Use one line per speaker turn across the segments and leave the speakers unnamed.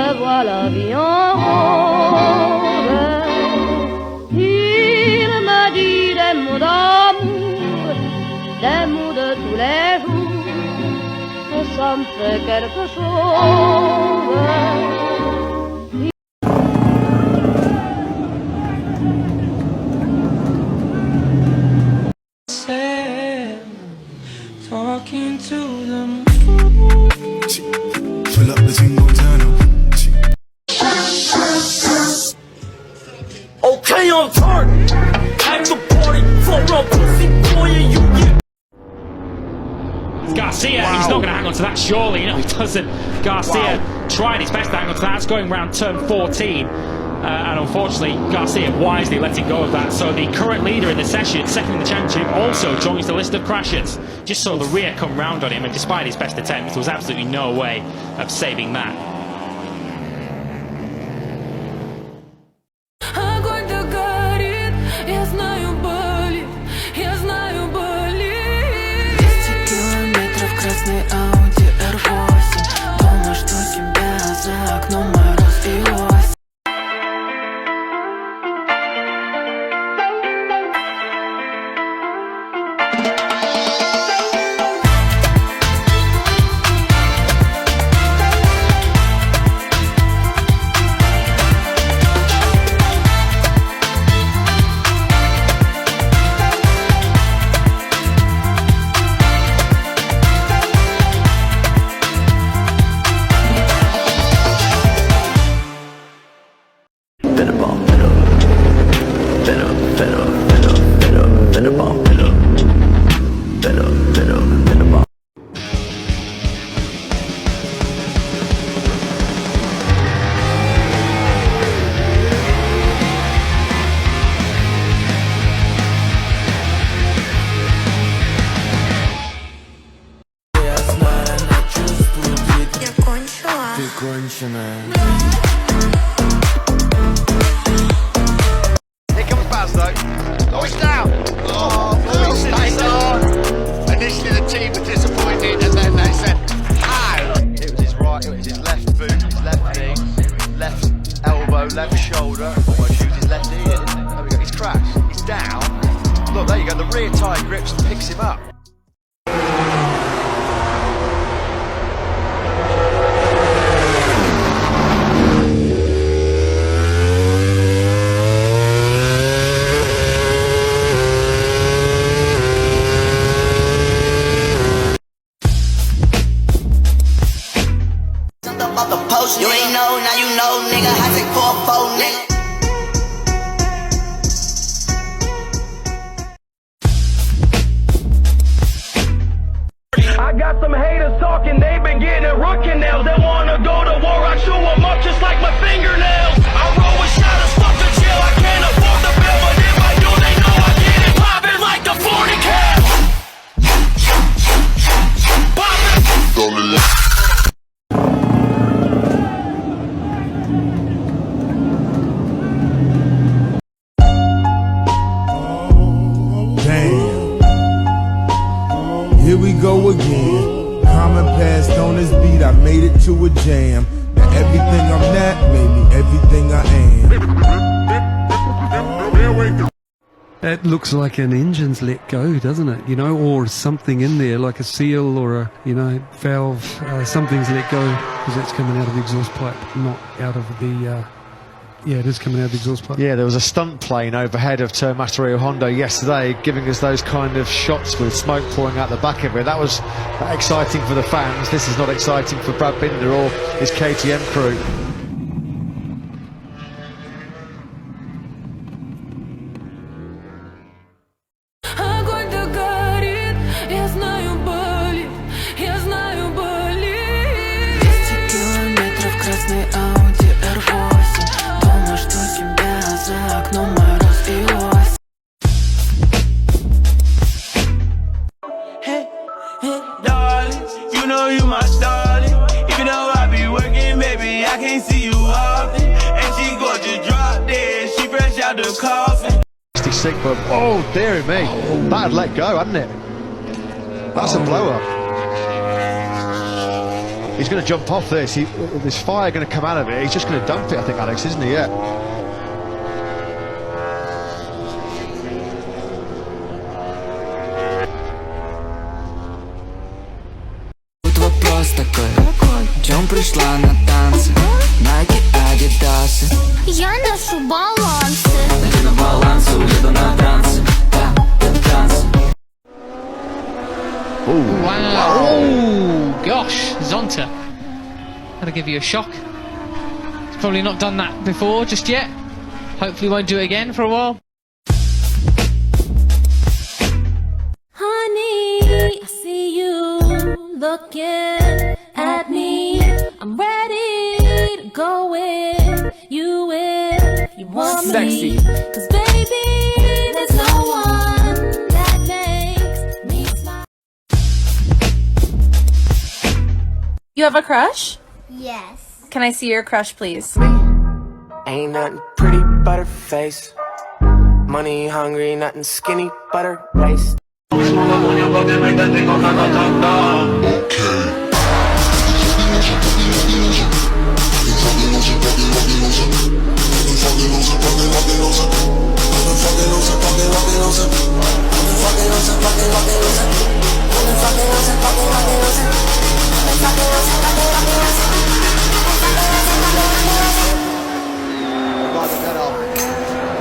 revois la vie en rose. Il m'a dit des mots d'amour, des mots de tous les jours, et ça me fait quelque chose.
Talking to them.
Fill up the single turn up.
Okay, I'm turn. At the party, for a pussy boy, and you get.
Garcia, he's not going to hang on to that, surely. You know, he doesn't. Garcia tried his best to hang on to that. It's going round turn 14. And unfortunately, Garcia wisely letting go of that. So the current leader in the session, second in the championship, also joins the list of crashers. Just saw the rear come round on him, and despite his best attempts, there was absolutely no way of saving that.
Here comes Baz though. Oh, it's down. Oh, it's stayed on. Initially the team were disappointed, and then they said, "How?" It was his right, it was his left boot, his left knee, left elbow, left shoulder. Almost used his left knee, didn't he? There we go. He's crashed. He's down. Look, there you go. The rear tyre grips and picks him up.
You ain't know, now you know, nigga. I take 4-4, nigga.
I got some haters talking, they been getting rookie nails. They wanna go to war, I chew them up just like my fingernails. I roll with shadows, fuck the chill, I can't afford the bill, but if I do, they know I get it poppin' like the 40 cal. Poppin'.
Here we go again. Common passed on this beat, I made it to a jam. Now everything I'm not, maybe everything I am.
That looks like an engine's let go, doesn't it? You know, or something in there, like a seal or a, you know, valve. Something's let go because it's coming out of the exhaust pipe, not out of the. Yeah, it is coming out of the exhaust pipe.
Yeah, there was a stunt plane overhead of Tomato Rio Hondo yesterday, giving us those kind of shots with smoke pouring out the back of it. That was exciting for the fans. This is not exciting for Brad Binder or his KTM crew. Sick, but oh dearie me, that had let go, hadn't it? That's a blow up. He's going to jump off this. There's fire going to come out of it. He's just going to dump it, I think, Alex, isn't he? Yeah.
Тут вопрос такой, чем пришла на танцы? Найки, адидасы.
Я ношу балансы.
Иди на балансы, уеду на танцы. Танцы.
Wow. Oh, gosh, Zonta. That'll give you a shock. He's probably not done that before just yet. Hopefully won't do it again for a while.
Honey, I see you looking at me. I'm ready to go with you if you want me. Cause baby, there's no one that makes me smile.
You have a crush?
Yes.
Can I see your crush, please?
Ain't nothing pretty but her face. Money hungry, nothing skinny but her waist.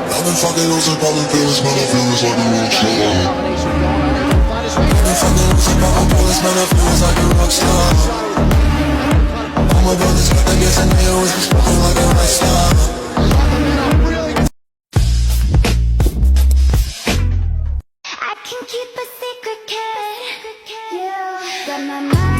I've been fucking losing, popping pills, man, I feel it's like a rock star. I've been fucking losing, popping pills, man, I feel it's like a rock star. All my brothers got the gas and they always be smoking like a rock star.
I can keep a secret, kid. You got my mind.